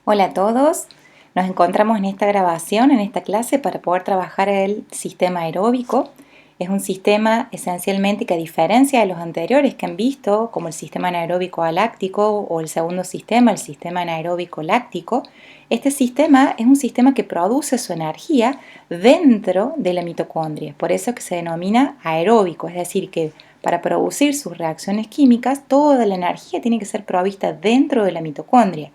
Hola a todos, nos encontramos en esta grabación, en esta clase, para poder trabajar el sistema aeróbico. Es un sistema esencialmente que, a diferencia de los anteriores que han visto, como el sistema anaeróbico aláctico o el segundo sistema, el sistema anaeróbico láctico, este sistema es un sistema que produce su energía dentro de la mitocondria. Por eso que se denomina aeróbico, es decir, que para producir sus reacciones químicas, toda la energía tiene que ser provista dentro de la mitocondria.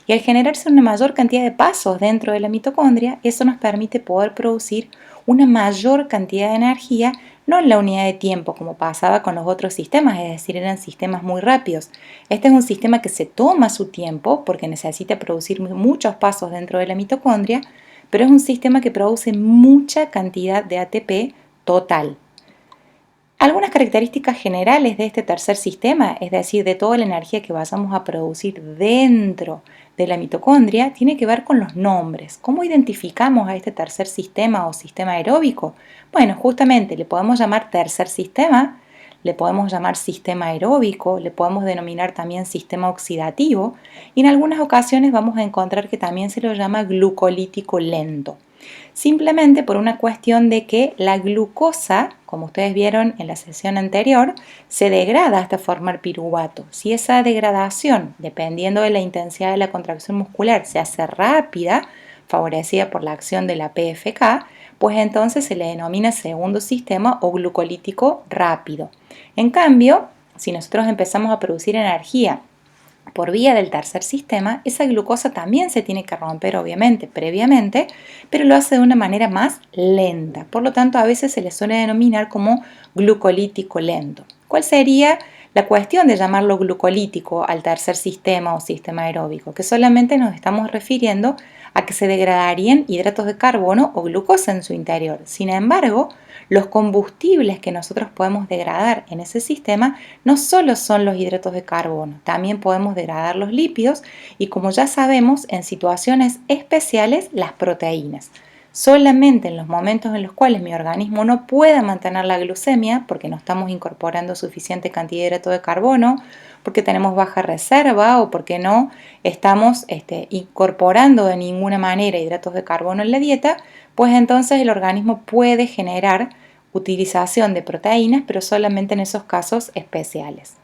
Y al generarse una mayor cantidad de pasos dentro de la mitocondria, eso nos permite poder producir una mayor cantidad de energía, no en la unidad de tiempo como pasaba con los otros sistemas, es decir, eran sistemas muy rápidos. Este es un sistema que se toma su tiempo porque necesita producir muchos pasos dentro de la mitocondria, pero es un sistema que produce mucha cantidad de ATP total. Algunas características generales de este tercer sistema, es decir, de toda la energía que vayamos a producir dentro de la mitocondria, tiene que ver con los nombres. ¿Cómo identificamos a este tercer sistema o sistema aeróbico? Bueno, justamente le podemos llamar tercer sistema, le podemos llamar sistema aeróbico, le podemos denominar también sistema oxidativo y en algunas ocasiones vamos a encontrar que también se lo llama glucolítico lento. Simplemente por una cuestión de que la glucosa, como ustedes vieron en la sesión anterior, se degrada hasta formar piruvato. Si esa degradación, dependiendo de la intensidad de la contracción muscular, se hace rápida, favorecida por la acción de la PFK, pues entonces se le denomina segundo sistema o glucolítico rápido. En cambio, si nosotros empezamos a producir energía por vía del tercer sistema, esa glucosa también se tiene que romper, obviamente, previamente, pero lo hace de una manera más lenta. Por lo tanto, a veces se le suele denominar como glucolítico lento. ¿Cuál sería la cuestión de llamarlo glucolítico al tercer sistema o sistema aeróbico? Que solamente nos estamos refiriendo a que se degradarían hidratos de carbono o glucosa en su interior. Sin embargo, los combustibles que nosotros podemos degradar en ese sistema no solo son los hidratos de carbono, también podemos degradar los lípidos y, como ya sabemos, en situaciones especiales, las proteínas. Solamente en los momentos en los cuales mi organismo no pueda mantener la glucemia, porque no estamos incorporando suficiente cantidad de hidrato de carbono, porque tenemos baja reserva o porque no estamos incorporando de ninguna manera hidratos de carbono en la dieta, pues entonces el organismo puede generar utilización de proteínas, pero solamente en esos casos especiales.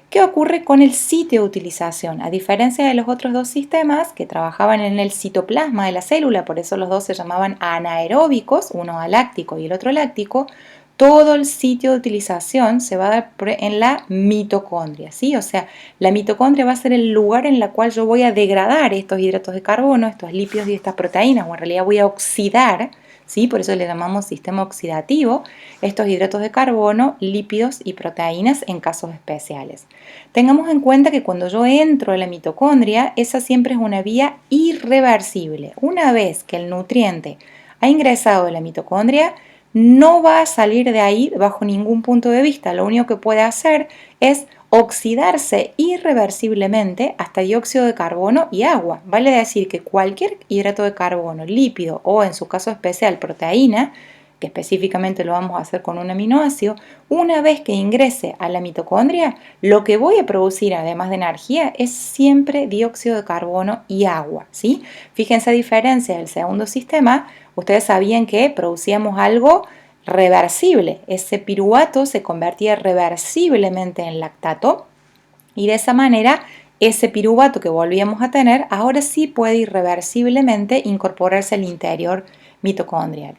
¿Qué ocurre con el sitio de utilización? A diferencia de los otros dos sistemas que trabajaban en el citoplasma de la célula, por eso los dos se llamaban anaeróbicos, uno aláctico y el otro láctico, todo el sitio de utilización se va a dar en la mitocondria, ¿sí? O sea, la mitocondria va a ser el lugar en el cual yo voy a degradar estos hidratos de carbono, estos lípidos y estas proteínas, o en realidad voy a oxidar, ¿sí? Por eso le llamamos sistema oxidativo, estos hidratos de carbono, lípidos y proteínas en casos especiales. Tengamos en cuenta que cuando yo entro a la mitocondria, esa siempre es una vía irreversible. Una vez que el nutriente ha ingresado a la mitocondria, no va a salir de ahí bajo ningún punto de vista. Lo único que puede hacer es oxidarse irreversiblemente hasta dióxido de carbono y agua. Vale decir que cualquier hidrato de carbono, lípido o, en su caso especial, proteína, que específicamente lo vamos a hacer con un aminoácido, una vez que ingrese a la mitocondria, lo que voy a producir, además de energía, es siempre dióxido de carbono y agua, ¿sí? Fíjense a diferencia del segundo sistema. Ustedes sabían que producíamos algo reversible. Ese piruvato se convertía reversiblemente en lactato y de esa manera ese piruvato que volvíamos a tener ahora sí puede irreversiblemente incorporarse al interior mitocondrial.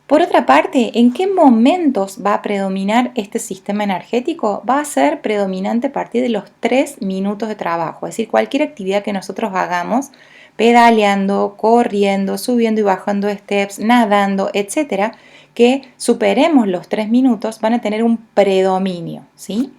Por otra parte, ¿en qué momentos va a predominar este sistema energético? Va a ser predominante a partir de los 3 minutos de trabajo, es decir, cualquier actividad que nosotros hagamos, pedaleando, corriendo, subiendo y bajando steps, nadando, etcétera, que superemos los 3 minutos, van a tener un predominio, ¿sí?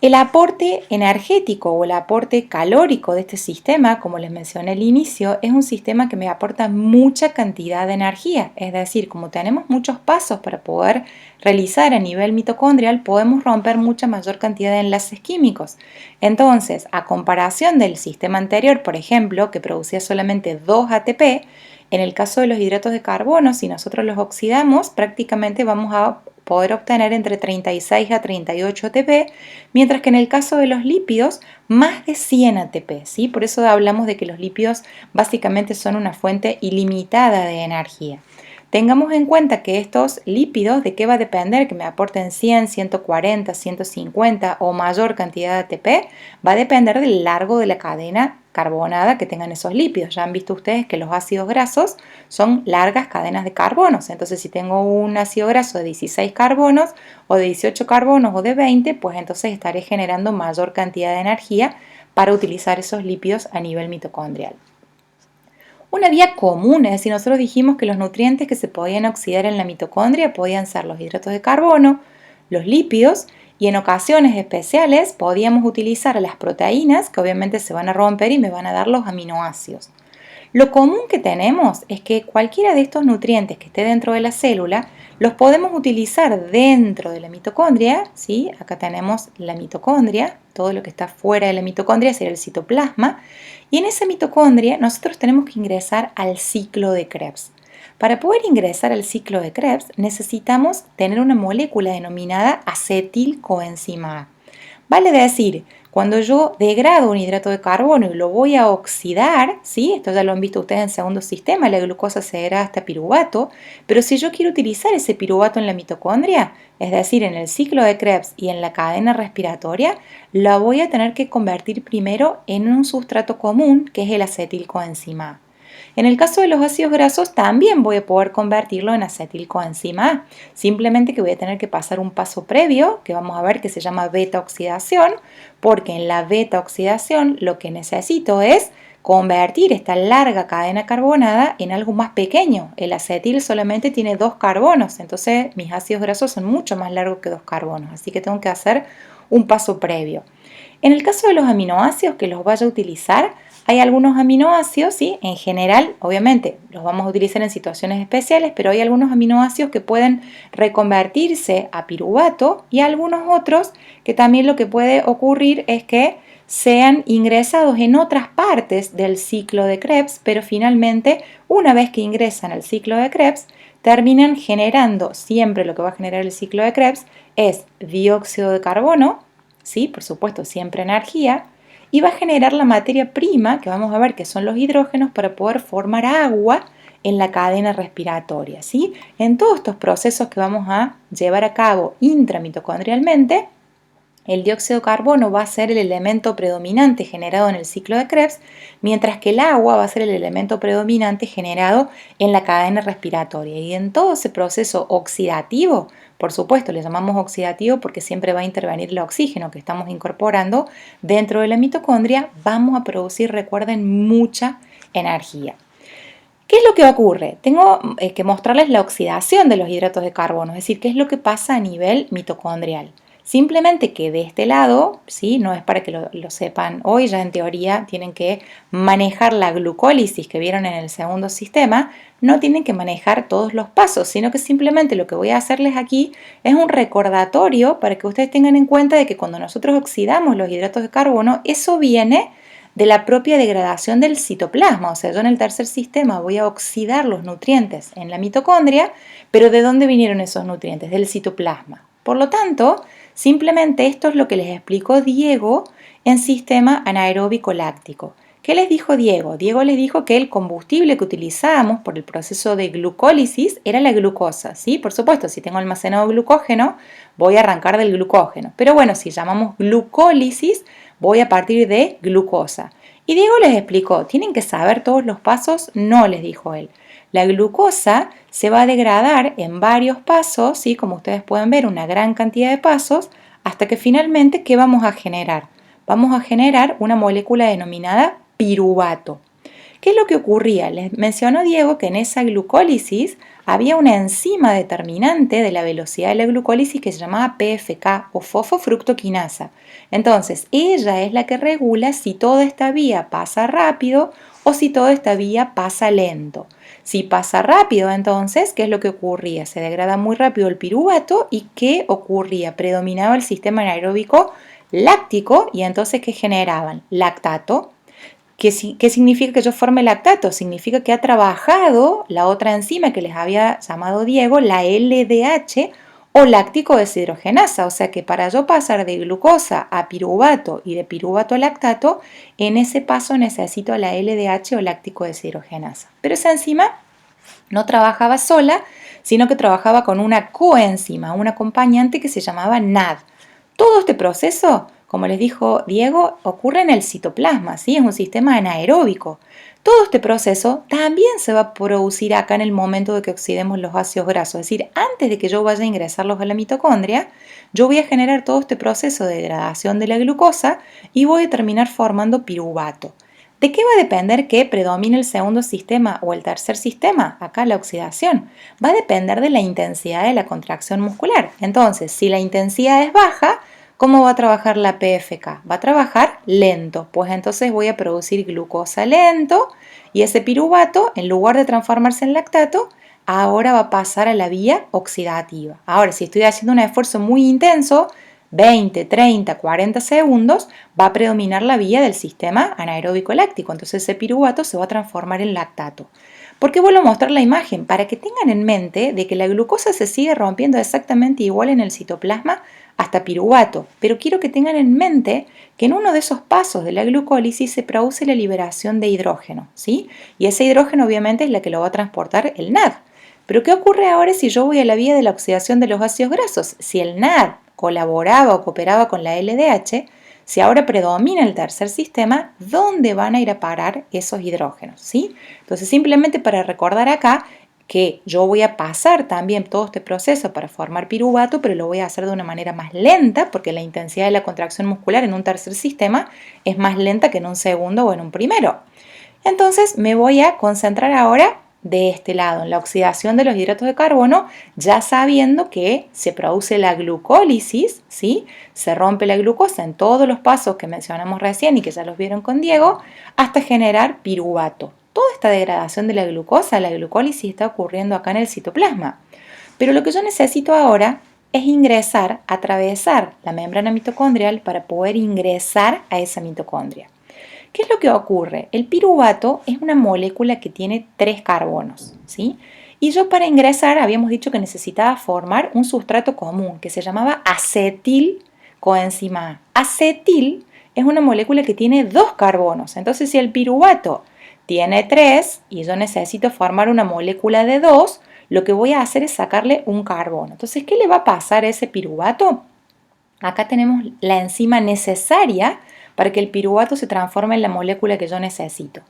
El aporte energético o el aporte calórico de este sistema, como les mencioné al inicio, es un sistema que me aporta mucha cantidad de energía. Es decir, como tenemos muchos pasos para poder realizar a nivel mitocondrial, podemos romper mucha mayor cantidad de enlaces químicos. Entonces, a comparación del sistema anterior, por ejemplo, que producía solamente 2 ATP, en el caso de los hidratos de carbono, si nosotros los oxidamos, prácticamente vamos a poder obtener entre 36 a 38 ATP, mientras que en el caso de los lípidos, más de 100 ATP, ¿sí? Por eso hablamos de que los lípidos básicamente son una fuente ilimitada de energía. Tengamos en cuenta que estos lípidos, ¿de qué va a depender? Que me aporten 100, 140, 150 o mayor cantidad de ATP, va a depender del largo de la cadena carbonada que tengan esos lípidos. Ya han visto ustedes que los ácidos grasos son largas cadenas de carbonos. Entonces, si tengo un ácido graso de 16 carbonos o de 18 carbonos o de 20, pues entonces estaré generando mayor cantidad de energía para utilizar esos lípidos a nivel mitocondrial. Una vía común, es decir, nosotros dijimos que los nutrientes que se podían oxidar en la mitocondria podían ser los hidratos de carbono, los lípidos y en ocasiones especiales podíamos utilizar las proteínas que obviamente se van a romper y me van a dar los aminoácidos. Lo común que tenemos es que cualquiera de estos nutrientes que esté dentro de la célula los podemos utilizar dentro de la mitocondria, ¿sí? Acá tenemos la mitocondria, todo lo que está fuera de la mitocondria sería el citoplasma, y en esa mitocondria nosotros tenemos que ingresar al ciclo de Krebs. Para poder ingresar al ciclo de Krebs necesitamos tener una molécula denominada acetilcoenzima A. Vale decir, cuando yo degrado un hidrato de carbono y lo voy a oxidar, ¿sí? Esto ya lo han visto ustedes en segundo sistema, la glucosa se degrada hasta piruvato, pero si yo quiero utilizar ese piruvato en la mitocondria, es decir, en el ciclo de Krebs y en la cadena respiratoria, la voy a tener que convertir primero en un sustrato común, que es el acetilcoenzima A. En el caso de los ácidos grasos también voy a poder convertirlo en acetilcoenzima A, simplemente que voy a tener que pasar un paso previo, que vamos a ver que se llama beta oxidación, porque en la beta oxidación lo que necesito es convertir esta larga cadena carbonada en algo más pequeño. El acetil solamente tiene 2 carbonos, entonces mis ácidos grasos son mucho más largos que 2 carbonos, así que tengo que hacer un paso previo. En el caso de los aminoácidos que los vaya a utilizar, hay algunos aminoácidos, ¿sí? En general, obviamente, los vamos a utilizar en situaciones especiales, pero hay algunos aminoácidos que pueden reconvertirse a piruvato y algunos otros que también lo que puede ocurrir es que sean ingresados en otras partes del ciclo de Krebs, pero finalmente, una vez que ingresan al ciclo de Krebs, terminan generando, siempre lo que va a generar el ciclo de Krebs es dióxido de carbono, ¿sí? Por supuesto, siempre energía, y va a generar la materia prima, que vamos a ver que son los hidrógenos, para poder formar agua en la cadena respiratoria, ¿sí? En todos estos procesos que vamos a llevar a cabo intramitocondrialmente, el dióxido de carbono va a ser el elemento predominante generado en el ciclo de Krebs, mientras que el agua va a ser el elemento predominante generado en la cadena respiratoria. Y en todo ese proceso oxidativo, por supuesto, le llamamos oxidativo porque siempre va a intervenir el oxígeno que estamos incorporando dentro de la mitocondria, vamos a producir, recuerden, mucha energía. ¿Qué es lo que ocurre? Tengo que mostrarles la oxidación de los hidratos de carbono, es decir, qué es lo que pasa a nivel mitocondrial. Simplemente que de este lado, ¿sí? No es para que lo sepan hoy, ya en teoría tienen que manejar la glucólisis que vieron en el segundo sistema, no tienen que manejar todos los pasos, sino que simplemente lo que voy a hacerles aquí es un recordatorio para que ustedes tengan en cuenta de que cuando nosotros oxidamos los hidratos de carbono, eso viene de la propia degradación del citoplasma, o sea, yo en el tercer sistema voy a oxidar los nutrientes en la mitocondria, pero ¿de dónde vinieron esos nutrientes? Del citoplasma. Por lo tanto, simplemente esto es lo que les explicó Diego en sistema anaeróbico láctico. ¿Qué les dijo Diego? Diego les dijo que el combustible que utilizábamos por el proceso de glucólisis era la glucosa, ¿sí? Por supuesto, si tengo almacenado glucógeno, voy a arrancar del glucógeno. Pero bueno, si llamamos glucólisis, voy a partir de glucosa. Y Diego les explicó, ¿tienen que saber todos los pasos? No, les dijo él. La glucosa se va a degradar en varios pasos, ¿sí? Como ustedes pueden ver, una gran cantidad de pasos, hasta que finalmente, ¿qué vamos a generar? Vamos a generar una molécula denominada piruvato. ¿Qué es lo que ocurría? Les mencionó Diego que en esa glucólisis había una enzima determinante de la velocidad de la glucólisis que se llamaba PFK o fosfofructoquinasa. Entonces, ella es la que regula si toda esta vía pasa rápido o si toda esta vía pasa lento. Si pasa rápido, entonces, ¿qué es lo que ocurría? Se degrada muy rápido el piruvato y ¿qué ocurría? Predominaba el sistema anaeróbico láctico y entonces ¿qué generaban? Lactato. ¿Qué significa que yo forme lactato? Significa que ha trabajado la otra enzima que les había llamado Diego, la LDH o láctico deshidrogenasa, o sea que para yo pasar de glucosa a piruvato y de piruvato a lactato, en ese paso necesito la LDH o láctico deshidrogenasa. Pero esa enzima no trabajaba sola, sino que trabajaba con una coenzima, un acompañante que se llamaba NAD. Todo este proceso, como les dijo Diego, ocurre en el citoplasma, ¿sí? Es un sistema anaeróbico. Todo este proceso también se va a producir acá en el momento de que oxidemos los ácidos grasos, es decir, antes de que yo vaya a ingresarlos a la mitocondria, yo voy a generar todo este proceso de degradación de la glucosa y voy a terminar formando piruvato. ¿De qué va a depender que predomine el segundo sistema o el tercer sistema? Acá la oxidación. Va a depender de la intensidad de la contracción muscular. Entonces, si la intensidad es baja, ¿cómo va a trabajar la PFK? Va a trabajar lento, pues entonces voy a producir glucosa lento y ese piruvato, en lugar de transformarse en lactato, ahora va a pasar a la vía oxidativa. Ahora, si estoy haciendo un esfuerzo muy intenso, 20, 30, 40 segundos, va a predominar la vía del sistema anaeróbico láctico. Entonces ese piruvato se va a transformar en lactato. ¿Por qué vuelvo a mostrar la imagen? Para que tengan en mente de que la glucosa se sigue rompiendo exactamente igual en el citoplasma hasta piruvato, pero quiero que tengan en mente que en uno de esos pasos de la glucólisis se produce la liberación de hidrógeno, ¿sí? Y ese hidrógeno obviamente es la que lo va a transportar el NAD. Pero ¿qué ocurre ahora si yo voy a la vía de la oxidación de los ácidos grasos? Si el NAD colaboraba o cooperaba con la LDH, si ahora predomina el tercer sistema, ¿dónde van a ir a parar esos hidrógenos? ¿Sí? Entonces, simplemente para recordar acá que yo voy a pasar también todo este proceso para formar piruvato, pero lo voy a hacer de una manera más lenta, porque la intensidad de la contracción muscular en un tercer sistema es más lenta que en un segundo o en un primero. Entonces, me voy a concentrar ahora de este lado, en la oxidación de los hidratos de carbono, ya sabiendo que se produce la glucólisis, ¿sí? Se rompe la glucosa en todos los pasos que mencionamos recién y que ya los vieron con Diego, hasta generar piruvato. Toda esta degradación de la glucosa, la glucólisis, está ocurriendo acá en el citoplasma. Pero lo que yo necesito ahora es ingresar, atravesar la membrana mitocondrial para poder ingresar a esa mitocondria. ¿Qué es lo que ocurre? El piruvato es una molécula que tiene 3 carbonos, ¿sí? Y yo para ingresar habíamos dicho que necesitaba formar un sustrato común que se llamaba acetil coenzima A. Acetil es una molécula que tiene 2 carbonos. Entonces, si el piruvato tiene 3 y yo necesito formar una molécula de 2, lo que voy a hacer es sacarle un carbono. Entonces, ¿qué le va a pasar a ese piruvato? Acá tenemos la enzima necesaria para que el piruvato se transforme en la molécula que yo necesito.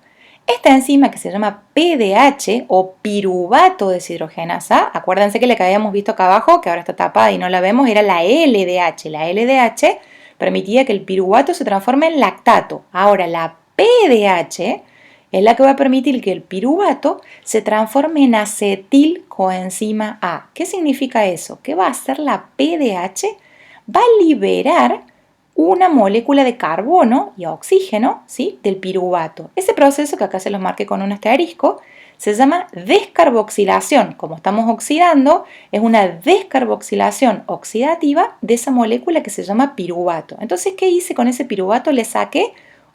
Esta enzima que se llama PDH o piruvato deshidrogenasa, acuérdense que la que habíamos visto acá abajo, que ahora está tapada y no la vemos, era la LDH. La LDH permitía que el piruvato se transforme en lactato. Ahora la PDH es la que va a permitir que el piruvato se transforme en acetilcoenzima A. ¿Qué significa eso? ¿Qué va a hacer la PDH? Va a liberar una molécula de carbono y oxígeno, ¿sí?, del piruvato. Ese proceso, que acá se los marqué con un asterisco, se llama descarboxilación. Como estamos oxidando, es una descarboxilación oxidativa de esa molécula que se llama piruvato. Entonces, ¿qué hice con ese piruvato? Le saqué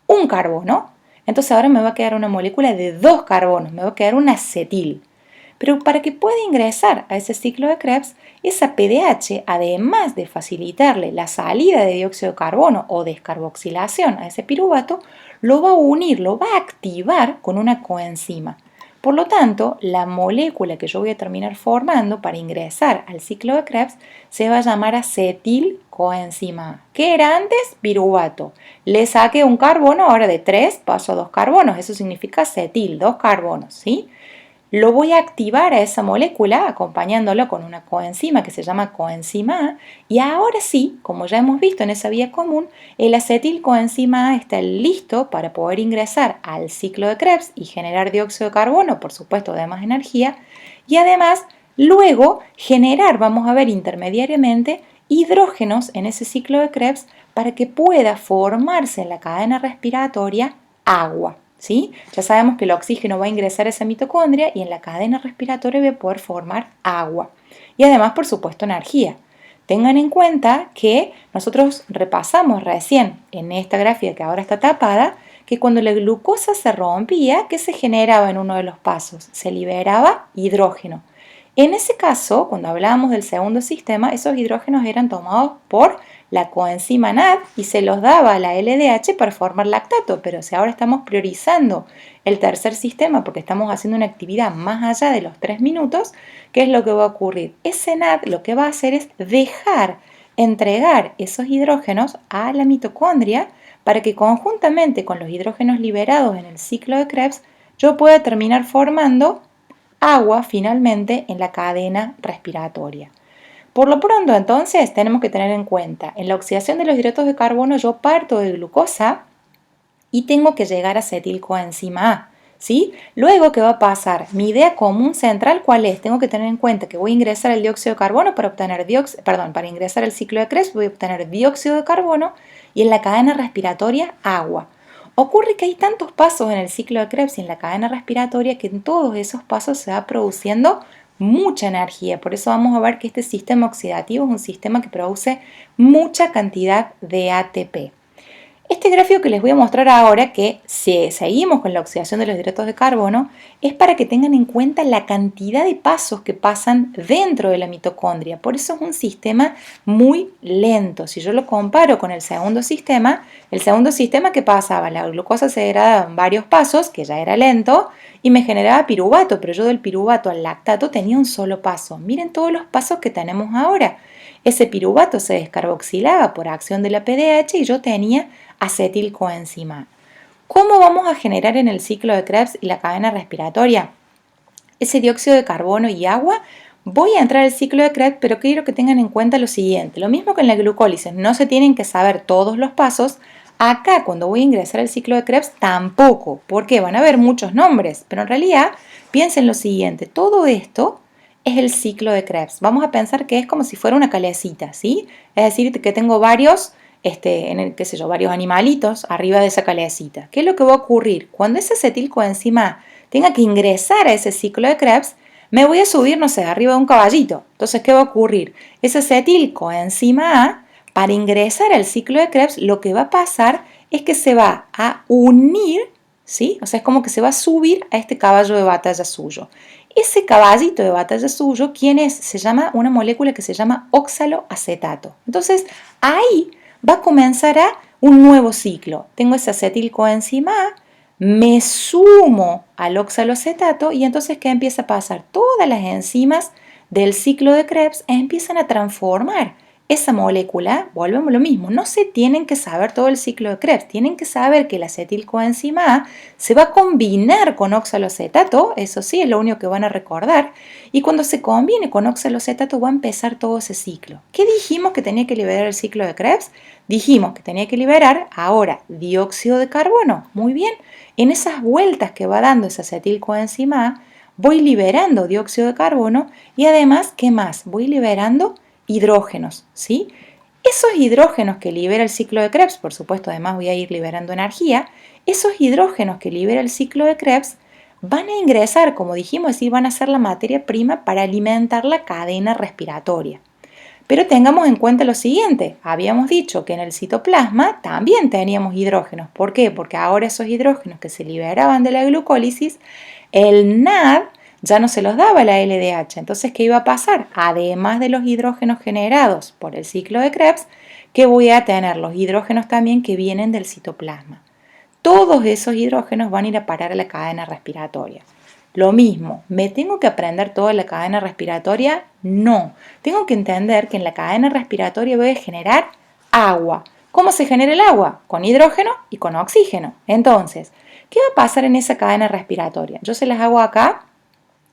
un carbono. Entonces ahora me va a quedar una molécula de 2 carbonos, me va a quedar un acetil. Pero para que pueda ingresar a ese ciclo de Krebs, esa PDH, además de facilitarle la salida de dióxido de carbono o descarboxilación a ese piruvato, lo va a unir, lo va a activar con una coenzima. Por lo tanto, la molécula que yo voy a terminar formando para ingresar al ciclo de Krebs se va a llamar acetilcoenzima A. ¿Qué era antes? Piruvato. Le saqué un carbono, ahora de 3 paso a 2 carbonos. Eso significa acetil, 2 carbonos, ¿sí? Lo voy a activar a esa molécula acompañándolo con una coenzima que se llama coenzima A, y ahora sí, como ya hemos visto en esa vía común, el acetilcoenzima A está listo para poder ingresar al ciclo de Krebs y generar dióxido de carbono, por supuesto de más energía, y además luego generar, vamos a ver intermediariamente, hidrógenos en ese ciclo de Krebs para que pueda formarse en la cadena respiratoria agua. ¿Sí? Ya sabemos que el oxígeno va a ingresar a esa mitocondria y en la cadena respiratoria va a poder formar agua. Y además, por supuesto, energía. Tengan en cuenta que nosotros repasamos recién en esta gráfica que ahora está tapada, que cuando la glucosa se rompía, ¿qué se generaba en uno de los pasos? Se liberaba hidrógeno. En ese caso, cuando hablábamos del segundo sistema, esos hidrógenos eran tomados por la coenzima NAD y se los daba a la LDH para formar lactato, pero si ahora estamos priorizando el tercer sistema porque estamos haciendo una actividad más allá de los 3 minutos, ¿qué es lo que va a ocurrir? Ese NAD lo que va a hacer es entregar esos hidrógenos a la mitocondria para que conjuntamente con los hidrógenos liberados en el ciclo de Krebs yo pueda terminar formando agua finalmente en la cadena respiratoria. Por lo pronto, entonces, tenemos que tener en cuenta, en la oxidación de los hidratos de carbono yo parto de glucosa y tengo que llegar a acetilcoenzima A, ¿sí? Luego, ¿qué va a pasar? Mi idea común central, ¿cuál es? Tengo que tener en cuenta que voy a ingresar el dióxido de carbono para ingresar el ciclo de Krebs voy a obtener dióxido de carbono y en la cadena respiratoria agua. Ocurre que hay tantos pasos en el ciclo de Krebs y en la cadena respiratoria que en todos esos pasos se va produciendo mucha energía. Por eso vamos a ver que este sistema oxidativo es un sistema que produce mucha cantidad de ATP. Este gráfico que les voy a mostrar ahora, que si seguimos con la oxidación de los hidratos de carbono, es para que tengan en cuenta la cantidad de pasos que pasan dentro de la mitocondria. Por eso es un sistema muy lento. Si yo lo comparo con el segundo sistema que pasaba, la glucosa se degradaba en varios pasos, que ya era lento, y me generaba piruvato, pero yo del piruvato al lactato tenía un solo paso. Miren todos los pasos que tenemos ahora. Ese piruvato se descarboxilaba por acción de la PDH y yo tenía acetilcoenzima. ¿Cómo vamos a generar en el ciclo de Krebs y la cadena respiratoria ese dióxido de carbono y agua? Voy a entrar al ciclo de Krebs, pero quiero que tengan en cuenta lo siguiente. Lo mismo que en la glucólisis, no se tienen que saber todos los pasos. Acá, cuando voy a ingresar al ciclo de Krebs, tampoco, porque van a haber muchos nombres, pero en realidad piensen lo siguiente, todo esto es el ciclo de Krebs. Vamos a pensar que es como si fuera una calecita, ¿sí? Es decir, que tengo varios varios animalitos arriba de esa calecita. ¿Qué es lo que va a ocurrir? Cuando ese acetilcoenzima tenga que ingresar a ese ciclo de Krebs, me voy a subir, no sé, arriba de un caballito. Entonces, ¿qué va a ocurrir? Ese acetilcoenzima A, para ingresar al ciclo de Krebs, lo que va a pasar es que se va a unir, ¿sí? O sea, es como que se va a subir a este caballo de batalla suyo. Ese caballito de batalla suyo, ¿quién es? Se llama una molécula que se llama oxaloacetato. Entonces, ahí va a comenzar un nuevo ciclo. Tengo ese acetilcoenzima A, me sumo al oxaloacetato y entonces ¿qué empieza a pasar? Todas las enzimas del ciclo de Krebs empiezan a transformar esa molécula, volvemos a lo mismo, no se tienen que saber todo el ciclo de Krebs, tienen que saber que el acetilcoenzima A se va a combinar con oxaloacetato, eso sí, es lo único que van a recordar, y cuando se combine con oxaloacetato va a empezar todo ese ciclo. ¿Qué dijimos que tenía que liberar el ciclo de Krebs? Dijimos que tenía que liberar ahora dióxido de carbono, muy bien, en esas vueltas que va dando ese acetilcoenzima A, voy liberando dióxido de carbono y además, ¿qué más? Voy liberando hidrógenos, ¿sí? Esos hidrógenos que libera el ciclo de Krebs, por supuesto, además voy a ir liberando energía, esos hidrógenos que libera el ciclo de Krebs van a ingresar, como dijimos, y van a ser la materia prima para alimentar la cadena respiratoria. Pero tengamos en cuenta lo siguiente, habíamos dicho que en el citoplasma también teníamos hidrógenos. ¿Por qué? Porque ahora esos hidrógenos que se liberaban de la glucólisis, el NAD ya no se los daba la LDH. Entonces, ¿qué iba a pasar? Además de los hidrógenos generados por el ciclo de Krebs, que voy a tener los hidrógenos también que vienen del citoplasma. Todos esos hidrógenos van a ir a parar a la cadena respiratoria. Lo mismo, ¿me tengo que aprender toda la cadena respiratoria? No, tengo que entender que en la cadena respiratoria voy a generar agua. ¿Cómo se genera el agua? Con hidrógeno y con oxígeno. Entonces, ¿qué va a pasar en esa cadena respiratoria? Yo se las hago acá,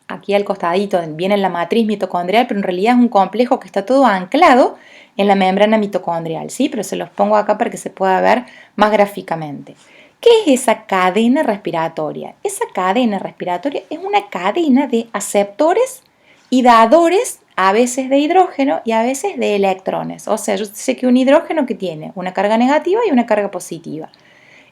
aquí al costadito, viene la matriz mitocondrial, pero en realidad es un complejo que está todo anclado en la membrana mitocondrial, ¿sí? Pero se los pongo acá para que se pueda ver más gráficamente. ¿Qué es esa cadena respiratoria? Esa cadena respiratoria es una cadena de aceptores y dadores, a veces de hidrógeno y a veces de electrones. O sea, yo sé que un hidrógeno que tiene una carga negativa y una carga positiva.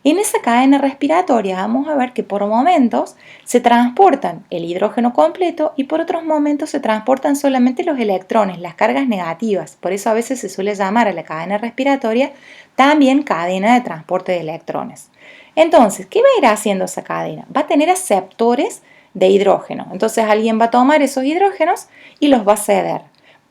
En esa cadena respiratoria vamos a ver que por momentos se transportan el hidrógeno completo y por otros momentos se transportan solamente los electrones, las cargas negativas. Por eso a veces se suele llamar a la cadena respiratoria también cadena de transporte de electrones. Entonces, ¿qué va a ir haciendo esa cadena? Va a tener aceptores de hidrógeno. Entonces alguien va a tomar esos hidrógenos y los va a ceder.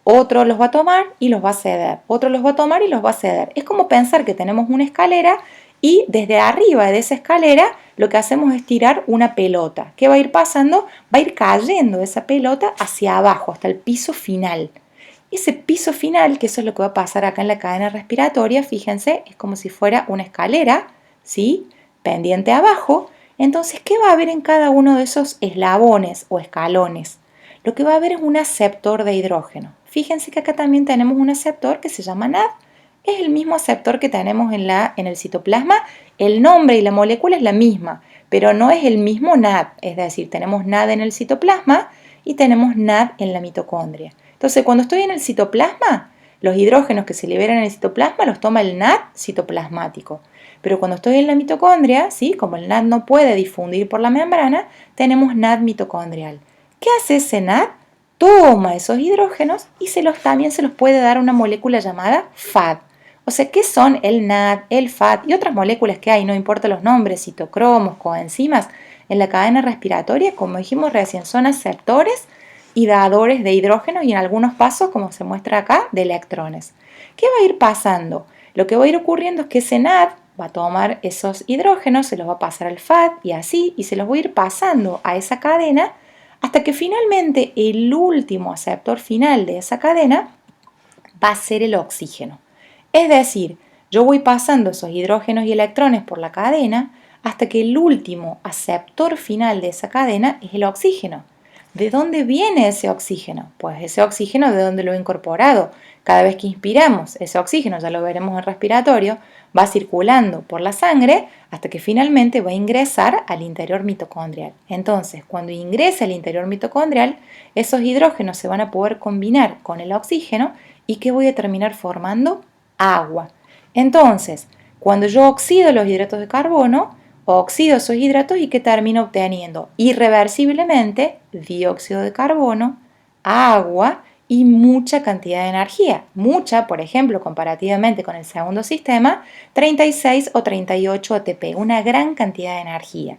Otro los va a tomar y los va a ceder. Otro los va a tomar y los va a ceder. Es como pensar que tenemos una escalera y desde arriba de esa escalera lo que hacemos es tirar una pelota. ¿Qué va a ir pasando? Va a ir cayendo esa pelota hacia abajo, hasta el piso final. Ese piso final, que eso es lo que va a pasar acá en la cadena respiratoria, fíjense, es como si fuera una escalera, ¿sí? Pendiente abajo. Entonces, ¿qué va a haber en cada uno de esos eslabones o escalones? Lo que va a haber es un aceptor de hidrógeno. Fíjense que acá también tenemos un aceptor que se llama NAD. Es el mismo aceptor que tenemos en el citoplasma. El nombre y la molécula es la misma, pero no es el mismo NAD. Es decir, tenemos NAD en el citoplasma y tenemos NAD en la mitocondria. Entonces, cuando estoy en el citoplasma, los hidrógenos que se liberan en el citoplasma los toma el NAD citoplasmático. Pero cuando estoy en la mitocondria, ¿sí? Como el NAD no puede difundir por la membrana, tenemos NAD mitocondrial. ¿Qué hace ese NAD? Toma esos hidrógenos y también se los puede dar a una molécula llamada FAD. O sea, ¿qué son el NAD, el FAD y otras moléculas que hay? No importa los nombres, citocromos, coenzimas. En la cadena respiratoria, como dijimos recién, son aceptores y dadores de hidrógeno y en algunos pasos, como se muestra acá, de electrones. ¿Qué va a ir pasando? Lo que va a ir ocurriendo es que ese NAD va a tomar esos hidrógenos, se los va a pasar al FAD y así, y se los va a ir pasando a esa cadena hasta que finalmente el último aceptor final de esa cadena va a ser el oxígeno. Es decir, yo voy pasando esos hidrógenos y electrones por la cadena hasta que el último aceptor final de esa cadena es el oxígeno. ¿De dónde viene ese oxígeno? Pues ese oxígeno, ¿de dónde lo he incorporado? Cada vez que inspiramos ese oxígeno, ya lo veremos en respiratorio, va circulando por la sangre hasta que finalmente va a ingresar al interior mitocondrial. Entonces, cuando ingrese al interior mitocondrial, esos hidrógenos se van a poder combinar con el oxígeno y ¿qué voy a terminar formando? Agua. Entonces, cuando yo oxido los hidratos de carbono, oxido esos hidratos y ¿qué termino obteniendo? Irreversiblemente dióxido de carbono, agua y mucha cantidad de energía. Mucha, por ejemplo, comparativamente con el segundo sistema, 36 o 38 ATP, una gran cantidad de energía.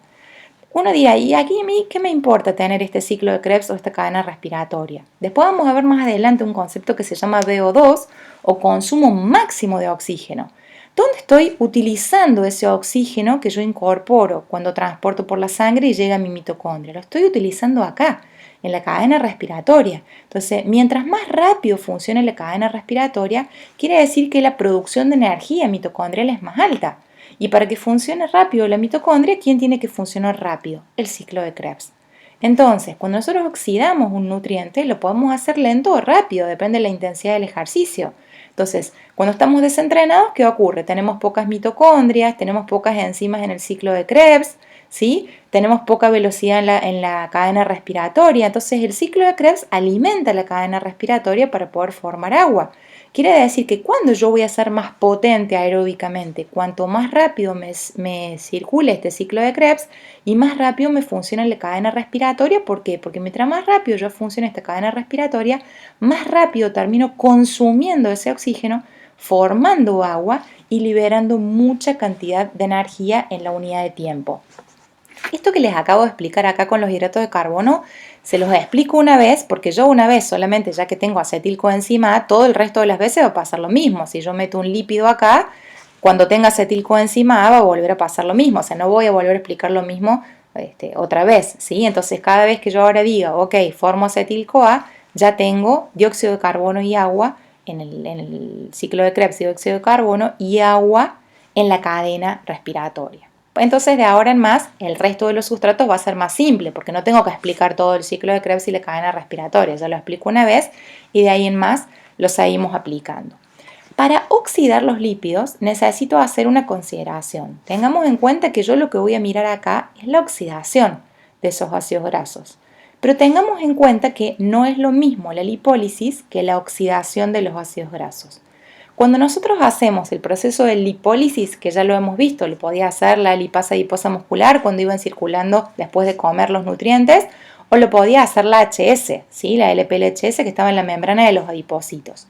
Uno dirá, ¿y aquí a mí qué me importa tener este ciclo de Krebs o esta cadena respiratoria? Después vamos a ver más adelante un concepto que se llama VO2 o consumo máximo de oxígeno. ¿Dónde estoy utilizando ese oxígeno que yo incorporo cuando transporto por la sangre y llega a mi mitocondria? Lo estoy utilizando acá, en la cadena respiratoria. Entonces, mientras más rápido funcione la cadena respiratoria, quiere decir que la producción de energía mitocondrial es más alta. Y para que funcione rápido la mitocondria, ¿quién tiene que funcionar rápido? El ciclo de Krebs. Entonces, cuando nosotros oxidamos un nutriente, lo podemos hacer lento o rápido, depende de la intensidad del ejercicio. Entonces, cuando estamos desentrenados, ¿qué ocurre? Tenemos pocas mitocondrias, tenemos pocas enzimas en el ciclo de Krebs, ¿sí? Tenemos poca velocidad en la cadena respiratoria. Entonces, el ciclo de Krebs alimenta la cadena respiratoria para poder formar agua. Quiere decir que cuando yo voy a ser más potente aeróbicamente, cuanto más rápido me circule este ciclo de Krebs y más rápido me funciona la cadena respiratoria. ¿Por qué? Porque mientras más rápido yo funcione esta cadena respiratoria, más rápido termino consumiendo ese oxígeno, formando agua y liberando mucha cantidad de energía en la unidad de tiempo. Esto que les acabo de explicar acá con los hidratos de carbono, se los explico una vez, porque yo una vez solamente, ya que tengo acetilcoenzima, todo el resto de las veces va a pasar lo mismo. Si yo meto un lípido acá, cuando tenga acetilcoenzima A va a volver a pasar lo mismo. O sea, no voy a volver a explicar lo mismo otra vez, ¿sí? Entonces, cada vez que yo ahora diga, ok, formo acetil-CoA, ya tengo dióxido de carbono y agua en el ciclo de Krebs, dióxido de carbono y agua en la cadena respiratoria. Entonces, de ahora en más, el resto de los sustratos va a ser más simple, porque no tengo que explicar todo el ciclo de Krebs y la cadena respiratoria. Ya lo explico una vez y de ahí en más lo seguimos aplicando. Para oxidar los lípidos necesito hacer una consideración. Tengamos en cuenta que yo lo que voy a mirar acá es la oxidación de esos ácidos grasos. Pero tengamos en cuenta que no es lo mismo la lipólisis que la oxidación de los ácidos grasos. Cuando nosotros hacemos el proceso de lipólisis, que ya lo hemos visto, lo podía hacer la lipasa adiposa muscular cuando iban circulando después de comer los nutrientes, o lo podía hacer la HS, ¿sí? La LPLHS que estaba en la membrana de los adipocitos.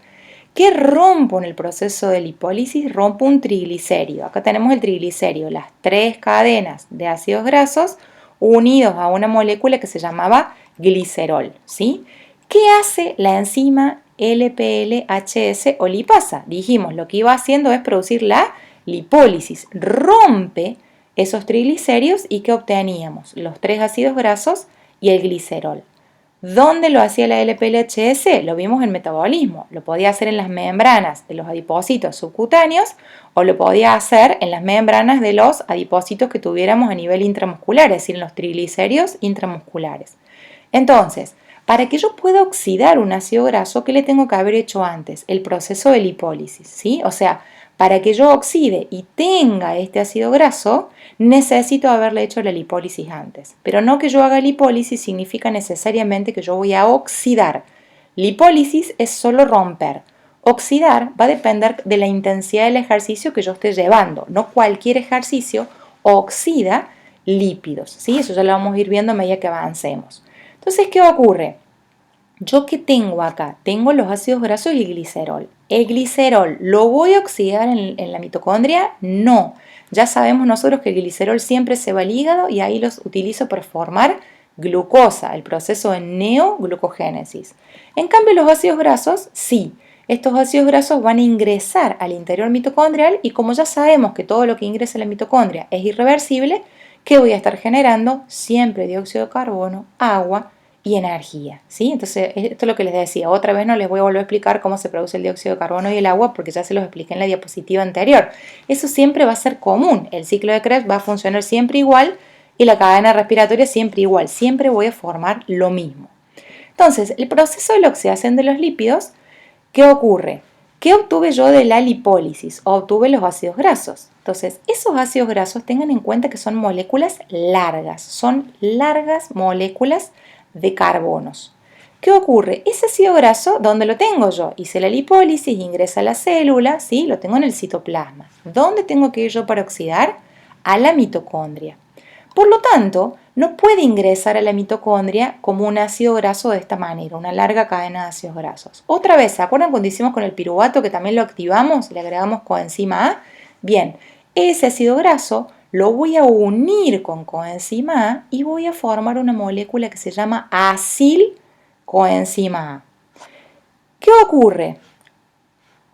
¿Qué rompo en el proceso de lipólisis? Rompo un triglicérido. Acá tenemos el triglicérido, las tres cadenas de ácidos grasos unidos a una molécula que se llamaba glicerol, ¿sí? ¿Qué hace la enzima LPLHS o lipasa? Dijimos, lo que iba haciendo es producir la lipólisis, rompe esos triglicéridos y ¿qué obteníamos? Los 3 ácidos grasos y el glicerol. ¿Dónde lo hacía la LPLHS? Lo vimos en metabolismo. Lo podía hacer en las membranas de los adipocitos subcutáneos o lo podía hacer en las membranas de los adipocitos que tuviéramos a nivel intramuscular, es decir, en los triglicéridos intramusculares. Entonces, para que yo pueda oxidar un ácido graso, ¿qué le tengo que haber hecho antes? El proceso de lipólisis, ¿sí? O sea, para que yo oxide y tenga este ácido graso, necesito haberle hecho la lipólisis antes. Pero no que yo haga lipólisis significa necesariamente que yo voy a oxidar. Lipólisis es solo romper. Oxidar va a depender de la intensidad del ejercicio que yo esté llevando. No cualquier ejercicio oxida lípidos, ¿sí? Eso ya lo vamos a ir viendo a medida que avancemos. Entonces, ¿qué ocurre? ¿Yo qué tengo acá? Tengo los ácidos grasos y el glicerol. ¿El glicerol lo voy a oxidar en la mitocondria? No. Ya sabemos nosotros que el glicerol siempre se va al hígado y ahí los utilizo para formar glucosa, el proceso de neoglucogénesis. En cambio, los ácidos grasos, sí. Estos ácidos grasos van a ingresar al interior mitocondrial y como ya sabemos que todo lo que ingresa a la mitocondria es irreversible, ¿qué voy a estar generando? Siempre dióxido de carbono, agua y energía, ¿sí? Entonces, esto es lo que les decía. Otra vez no les voy a volver a explicar cómo se produce el dióxido de carbono y el agua porque ya se los expliqué en la diapositiva anterior. Eso siempre va a ser común. El ciclo de Krebs va a funcionar siempre igual y la cadena respiratoria siempre igual. Siempre voy a formar lo mismo. Entonces, el proceso de la oxidación de los lípidos, ¿qué ocurre? ¿Qué obtuve yo de la lipólisis? Obtuve los ácidos grasos. Entonces, esos ácidos grasos tengan en cuenta que son moléculas largas. Son largas moléculas de carbonos. ¿Qué ocurre? Ese ácido graso, ¿dónde lo tengo yo? Hice la lipólisis, ingresa a la célula, ¿sí? Lo tengo en el citoplasma. ¿Dónde tengo que ir yo para oxidar? A la mitocondria. Por lo tanto, no puede ingresar a la mitocondria como un ácido graso de esta manera, una larga cadena de ácidos grasos. Otra vez, ¿se acuerdan cuando hicimos con el piruvato que también lo activamos y le agregamos coenzima A? Bien, ese ácido graso lo voy a unir con coenzima A y voy a formar una molécula que se llama acilcoenzima A. ¿Qué ocurre?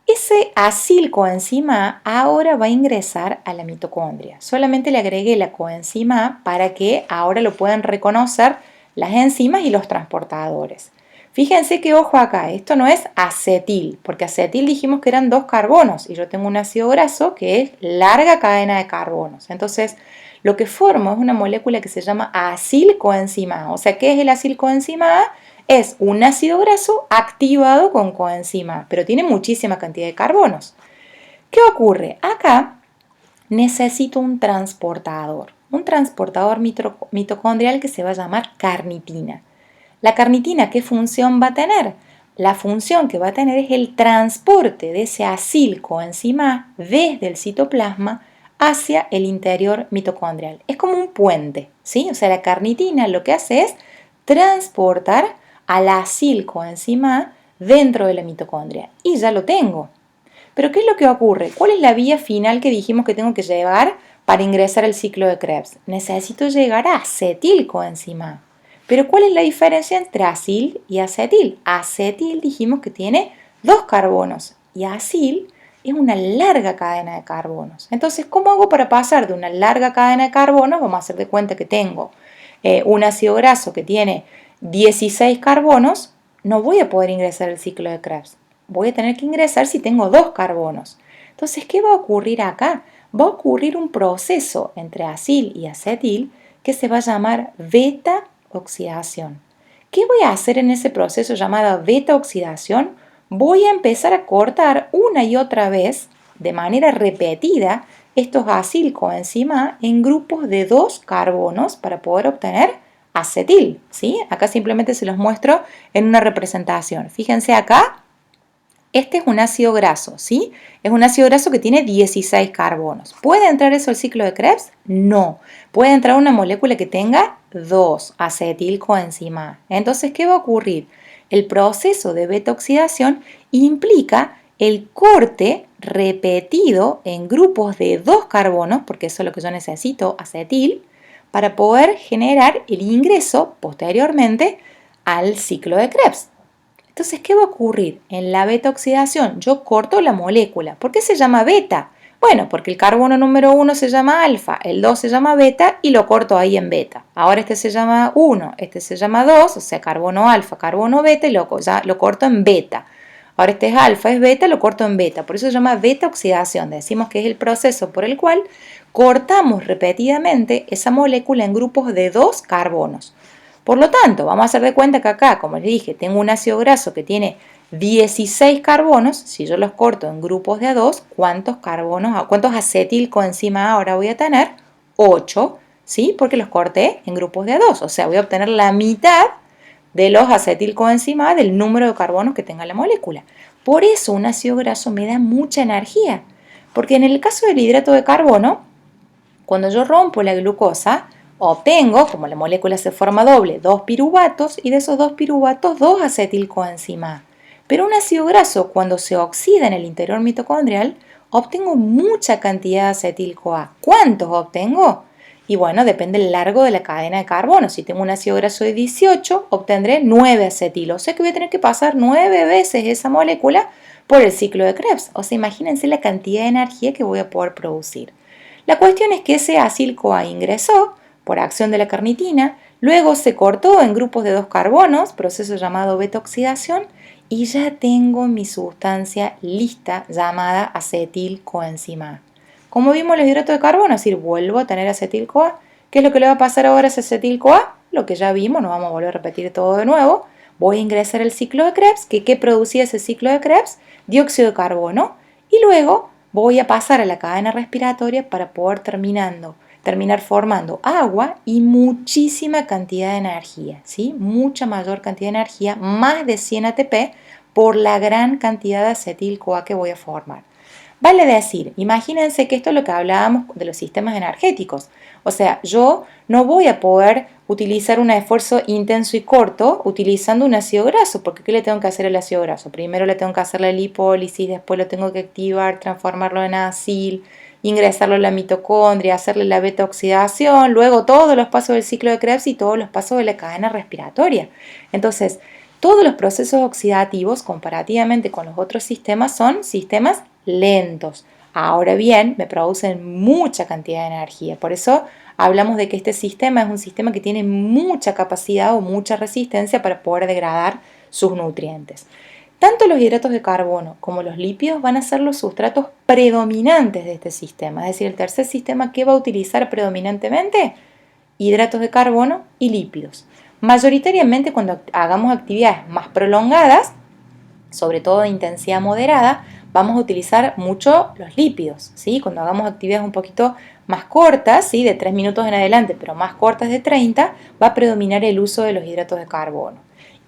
Ese acilcoenzima A ahora va a ingresar a la mitocondria. Solamente le agregué la coenzima A para que ahora lo puedan reconocer las enzimas y los transportadores. Fíjense que ojo acá, esto no es acetil, porque acetil dijimos que eran 2 carbonos y yo tengo un ácido graso que es larga cadena de carbonos. Entonces, lo que formo es una molécula que se llama acilcoenzima A. O sea, ¿qué es el acilcoenzima A? Es un ácido graso activado con coenzima, pero tiene muchísima cantidad de carbonos. ¿Qué ocurre? Acá necesito un transportador mitocondrial que se va a llamar carnitina. ¿La carnitina qué función va a tener? La función que va a tener es el transporte de ese acilcoenzima A desde el citoplasma hacia el interior mitocondrial. Es como un puente, ¿sí? O sea, la carnitina lo que hace es transportar al acilcoenzima A dentro de la mitocondria. Y ya lo tengo. Pero ¿qué es lo que ocurre? ¿Cuál es la vía final que dijimos que tengo que llevar para ingresar al ciclo de Krebs? Necesito llegar a acetilcoenzima A. Pero ¿cuál es la diferencia entre acil y acetil? Acetil dijimos que tiene 2 carbonos y acil es una larga cadena de carbonos. Entonces, ¿cómo hago para pasar de una larga cadena de carbonos? Vamos a hacer de cuenta que tengo un ácido graso que tiene 16 carbonos, no voy a poder ingresar al ciclo de Krebs. Voy a tener que ingresar si tengo 2 carbonos. Entonces, ¿qué va a ocurrir acá? Va a ocurrir un proceso entre acil y acetil que se va a llamar beta-oxidación. ¿Qué voy a hacer en ese proceso llamado beta-oxidación? Voy a empezar a cortar una y otra vez, de manera repetida, estos acilcoenzima A en grupos de 2 carbonos para poder obtener acetil, ¿sí? Acá simplemente se los muestro en una representación. Fíjense acá, este es un ácido graso, ¿sí? Es un ácido graso que tiene 16 carbonos. ¿Puede entrar eso al ciclo de Krebs? No. Puede entrar una molécula que tenga 2 acetilcoenzima A. Entonces, ¿qué va a ocurrir? El proceso de beta-oxidación implica el corte repetido en grupos de 2 carbonos, porque eso es lo que yo necesito, acetil, para poder generar el ingreso posteriormente al ciclo de Krebs. Entonces, ¿qué va a ocurrir? En la beta oxidación yo corto la molécula. ¿Por qué se llama beta? Bueno, porque el carbono número 1 se llama alfa, el 2 se llama beta y lo corto ahí en beta. Ahora este se llama 1, este se llama 2, o sea, carbono alfa, carbono beta y ya lo corto en beta. Ahora este es alfa, es beta, lo corto en beta. Por eso se llama beta oxidación. Decimos que es el proceso por el cual cortamos repetidamente esa molécula en grupos de 2 carbonos. Por lo tanto, vamos a hacer de cuenta que acá, como les dije, tengo un ácido graso que tiene 16 carbonos. Si yo los corto en grupos de a 2, ¿cuántos acetilcoenzima ahora voy a tener? 8, ¿sí? Porque los corté en grupos de a 2. O sea, voy a obtener la mitad de los acetilcoenzima del número de carbonos que tenga la molécula. Por eso un ácido graso me da mucha energía. Porque en el caso del hidrato de carbono, cuando yo rompo la glucosa, obtengo, como la molécula se forma doble, 2 piruvatos y de esos 2 piruvatos 2 acetilcoenzima. Pero un ácido graso, cuando se oxida en el interior mitocondrial, obtengo mucha cantidad de acetil-CoA. ¿Cuántos obtengo? Y bueno, depende del largo de la cadena de carbono. Si tengo un ácido graso de 18, obtendré 9 acetil. O sea que voy a tener que pasar 9 veces esa molécula por el ciclo de Krebs. O sea, imagínense la cantidad de energía que voy a poder producir. La cuestión es que ese acil-CoA ingresó por acción de la carnitina, luego se cortó en grupos de 2 carbonos, proceso llamado beta-oxidación, y ya tengo mi sustancia lista llamada acetil-coenzima A. Como vimos los hidratos de carbono, es decir, vuelvo a tener acetil-CoA. ¿Qué es lo que le va a pasar ahora a ese acetil-CoA? Lo que ya vimos, no vamos a volver a repetir todo de nuevo. Voy a ingresar el ciclo de Krebs, que ¿qué producía ese ciclo de Krebs? Dióxido de carbono, y luego voy a pasar a la cadena respiratoria para poder terminar formando agua y muchísima cantidad de energía, ¿sí? Mucha mayor cantidad de energía, más de 100 ATP por la gran cantidad de acetil-CoA que voy a formar. Vale decir, imagínense que esto es lo que hablábamos de los sistemas energéticos. O sea, yo no voy a poder utilizar un esfuerzo intenso y corto utilizando un ácido graso, porque ¿qué le tengo que hacer al ácido graso? Primero le tengo que hacer la lipólisis, después lo tengo que activar, transformarlo en acil, ingresarlo a la mitocondria, hacerle la beta oxidación, luego todos los pasos del ciclo de Krebs y todos los pasos de la cadena respiratoria. Entonces, todos los procesos oxidativos, comparativamente con los otros sistemas, son sistemas lentos. Ahora bien, me producen mucha cantidad de energía. Por eso hablamos de que este sistema es un sistema que tiene mucha capacidad o mucha resistencia para poder degradar sus nutrientes. Tanto los hidratos de carbono como los lípidos van a ser los sustratos predominantes de este sistema. Es decir, el tercer sistema que va a utilizar predominantemente hidratos de carbono y lípidos. Mayoritariamente cuando hagamos actividades más prolongadas, sobre todo de intensidad moderada, vamos a utilizar mucho los lípidos, ¿sí? Cuando hagamos actividades un poquito más cortas, ¿sí? De 3 minutos en adelante, pero más cortas de 30, va a predominar el uso de los hidratos de carbono.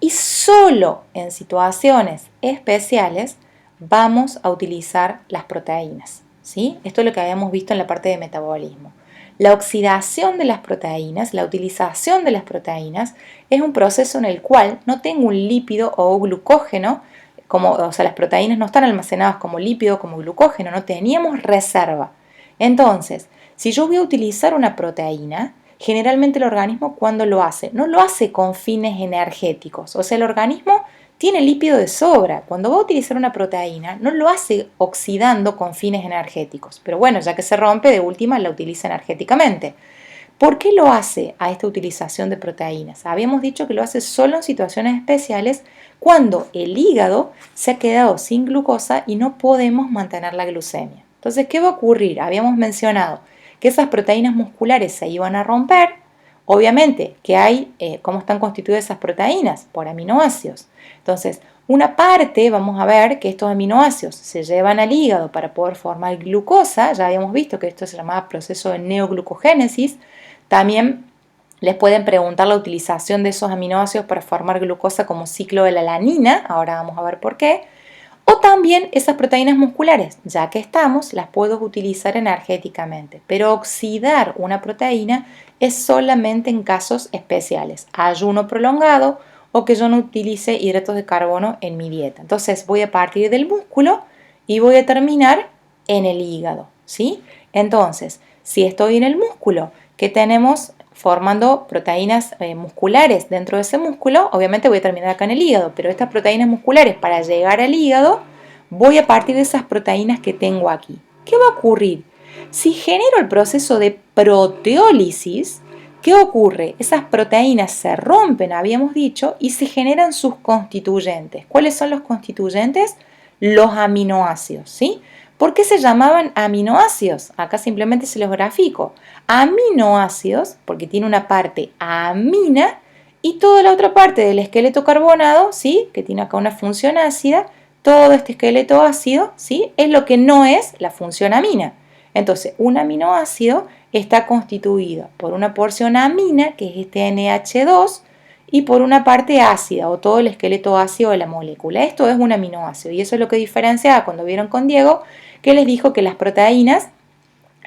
Y solo en situaciones especiales vamos a utilizar las proteínas, ¿sí? Esto es lo que habíamos visto en la parte de metabolismo. La oxidación de las proteínas, la utilización de las proteínas, es un proceso en el cual no tengo un lípido o glucógeno, o sea, las proteínas no están almacenadas como lípido, como glucógeno, no teníamos reserva. Entonces, si yo voy a utilizar una proteína, generalmente el organismo, ¿cuándo lo hace? No lo hace con fines energéticos, o sea, el organismo tiene lípido de sobra. Cuando va a utilizar una proteína, no lo hace oxidando con fines energéticos. Pero bueno, ya que se rompe, de última la utiliza energéticamente. ¿Por qué lo hace a esta utilización de proteínas? Habíamos dicho que lo hace solo en situaciones especiales cuando el hígado se ha quedado sin glucosa y no podemos mantener la glucemia. Entonces, ¿qué va a ocurrir? Habíamos mencionado que esas proteínas musculares se iban a romper. Obviamente, ¿cómo están constituidas esas proteínas? Por aminoácidos. Entonces, una parte, vamos a ver que estos aminoácidos se llevan al hígado para poder formar glucosa. Ya habíamos visto que esto se llamaba proceso de neoglucogénesis. También les pueden preguntar la utilización de esos aminoácidos para formar glucosa como ciclo de la alanina. Ahora vamos a ver por qué. O también esas proteínas musculares, ya que estamos, las puedo utilizar energéticamente. Pero oxidar una proteína es solamente en casos especiales. Ayuno prolongado o que yo no utilice hidratos de carbono en mi dieta. Entonces voy a partir del músculo y voy a terminar en el hígado, ¿sí? Entonces, si estoy en el músculo, ¿qué tenemos formando proteínas musculares dentro de ese músculo. Obviamente voy a terminar acá en el hígado, pero estas proteínas musculares, para llegar al hígado, voy a partir de esas proteínas que tengo aquí. ¿Qué va a ocurrir? Si genero el proceso de proteólisis, ¿qué ocurre? Esas proteínas se rompen, habíamos dicho, y se generan sus constituyentes. ¿Cuáles son los constituyentes? Los aminoácidos, ¿sí? ¿Por qué se llamaban aminoácidos? Acá simplemente se los grafico. Aminoácidos, porque tiene una parte amina y toda la otra parte del esqueleto carbonado, ¿sí? Que tiene acá una función ácida. Todo este esqueleto ácido, ¿sí? Es lo que no es la función amina. Entonces, un aminoácido está constituido por una porción amina, que es este NH2, y por una parte ácida o todo el esqueleto ácido de la molécula. Esto es un aminoácido y eso es lo que diferencia cuando vieron con Diego, que les dijo que las proteínas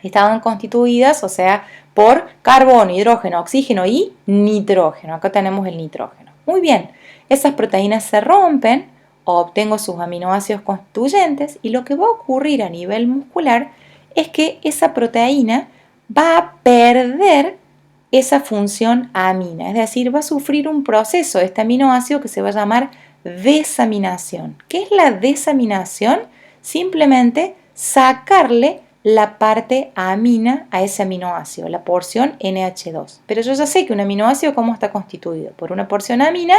estaban constituidas, o sea, por carbono, hidrógeno, oxígeno y nitrógeno. Acá tenemos el nitrógeno. Muy bien, esas proteínas se rompen, obtengo sus aminoácidos constituyentes y lo que va a ocurrir a nivel muscular es que esa proteína va a perder esa función amina, es decir, va a sufrir un proceso de este aminoácido que se va a llamar desaminación. ¿Qué es la desaminación? Simplemente sacarle la parte amina a ese aminoácido, la porción NH2. Pero yo ya sé que un aminoácido, ¿cómo está constituido? Por una porción amina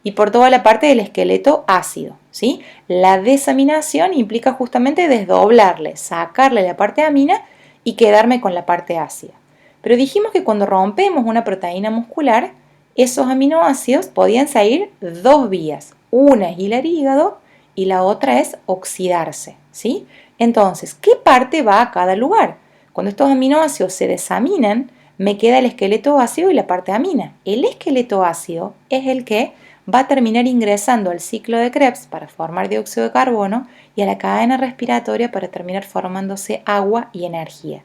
y por toda la parte del esqueleto ácido, ¿sí? La desaminación implica justamente desdoblarle, sacarle la parte amina y quedarme con la parte ácida. Pero dijimos que cuando rompemos una proteína muscular, esos aminoácidos podían salir dos vías. Una es ir al hígado y la otra es oxidarse, ¿sí? Entonces, ¿qué parte va a cada lugar? Cuando estos aminoácidos se desaminan, me queda el esqueleto ácido y la parte amina. El esqueleto ácido es el que va a terminar ingresando al ciclo de Krebs para formar dióxido de carbono y a la cadena respiratoria para terminar formándose agua y energía.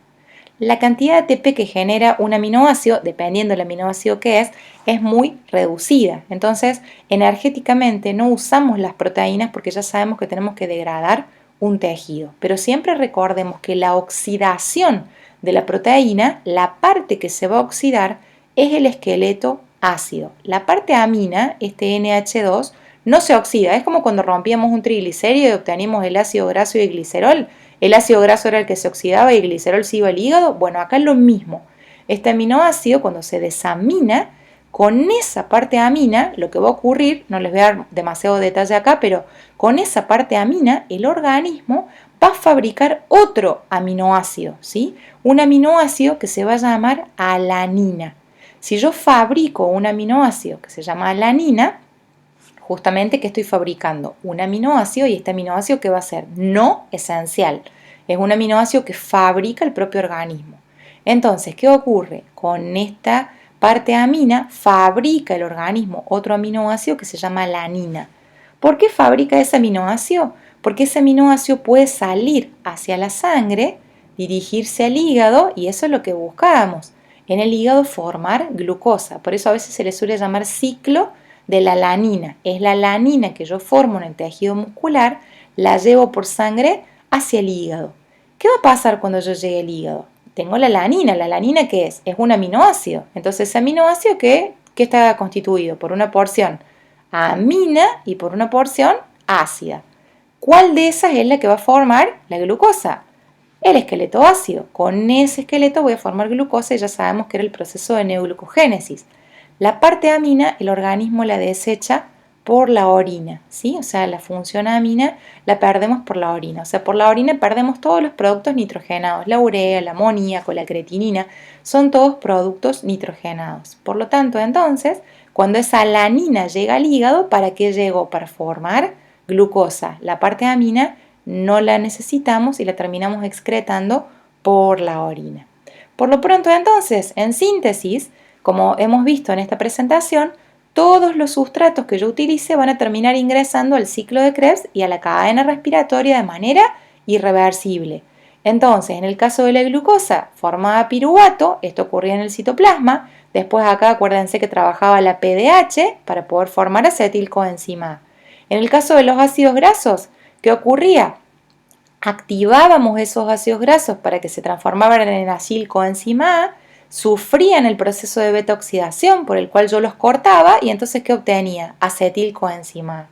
La cantidad de ATP que genera un aminoácido, dependiendo del aminoácido que es muy reducida. Entonces, energéticamente no usamos las proteínas porque ya sabemos que tenemos que degradar un tejido. Pero siempre recordemos que la oxidación de la proteína, la parte que se va a oxidar, es el esqueleto ácido. La parte amina, este NH2, no se oxida. Es como cuando rompíamos un triglicérido y obteníamos el ácido graso y el glicerol. El ácido graso era el que se oxidaba y el glicerol se iba al hígado. Bueno, acá es lo mismo. Este aminoácido, cuando se desamina, con esa parte amina, lo que va a ocurrir, no les voy a dar demasiado detalle acá, pero con esa parte amina, el organismo va a fabricar otro aminoácido, ¿sí? Un aminoácido que se va a llamar alanina. Si yo fabrico un aminoácido que se llama alanina, justamente que estoy fabricando un aminoácido y este aminoácido que va a ser no esencial. Es un aminoácido que fabrica el propio organismo. Entonces, ¿qué ocurre? Con esta parte amina fabrica el organismo otro aminoácido que se llama alanina. ¿Por qué fabrica ese aminoácido? Porque ese aminoácido puede salir hacia la sangre, dirigirse al hígado y eso es lo que buscábamos. En el hígado formar glucosa. Por eso a veces se le suele llamar ciclo de la alanina. Es la alanina que yo formo en el tejido muscular, la llevo por sangre hacia el hígado. ¿Qué va a pasar cuando yo llegue al hígado? Tengo la alanina ¿qué es? Es un aminoácido. Entonces, ese aminoácido ¿qué está constituido? Por una porción amina y por una porción ácida. ¿Cuál de esas es la que va a formar la glucosa? El esqueleto ácido. Con ese esqueleto voy a formar glucosa y ya sabemos que era el proceso de neoglucogénesis. La parte amina el organismo la desecha por la orina, ¿sí? O sea, la función amina la perdemos por la orina. O sea, por la orina perdemos todos los productos nitrogenados. La urea, el amoníaco, la creatinina, son todos productos nitrogenados. Por lo tanto, entonces, cuando esa alanina llega al hígado, ¿para qué llegó? Para formar glucosa. La parte amina no la necesitamos y la terminamos excretando por la orina. Por lo pronto, entonces, en síntesis, como hemos visto en esta presentación, todos los sustratos que yo utilice van a terminar ingresando al ciclo de Krebs y a la cadena respiratoria de manera irreversible. Entonces, en el caso de la glucosa, formaba piruvato, esto ocurría en el citoplasma. Después acá acuérdense que trabajaba la PDH para poder formar acetilcoenzima A. En el caso de los ácidos grasos, ¿qué ocurría? Activábamos esos ácidos grasos para que se transformaran en acetilcoenzima A, sufrían el proceso de beta oxidación por el cual yo los cortaba y entonces ¿qué obtenía? Acetilcoenzima.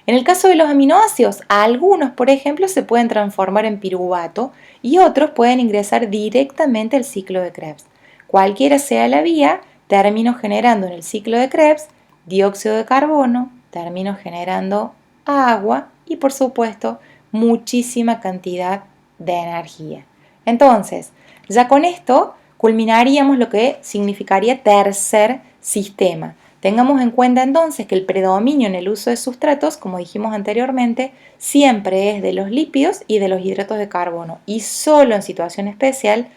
En el caso de los aminoácidos, algunos, por ejemplo, se pueden transformar en piruvato y otros pueden ingresar directamente al ciclo de Krebs. Cualquiera sea la vía, termino generando en el ciclo de Krebs dióxido de carbono, termino generando agua y, por supuesto, muchísima cantidad de energía. Entonces, ya con esto culminaríamos lo que significaría tercer sistema. Tengamos en cuenta entonces que el predominio en el uso de sustratos, como dijimos anteriormente, siempre es de los lípidos y de los hidratos de carbono y solo en situación especial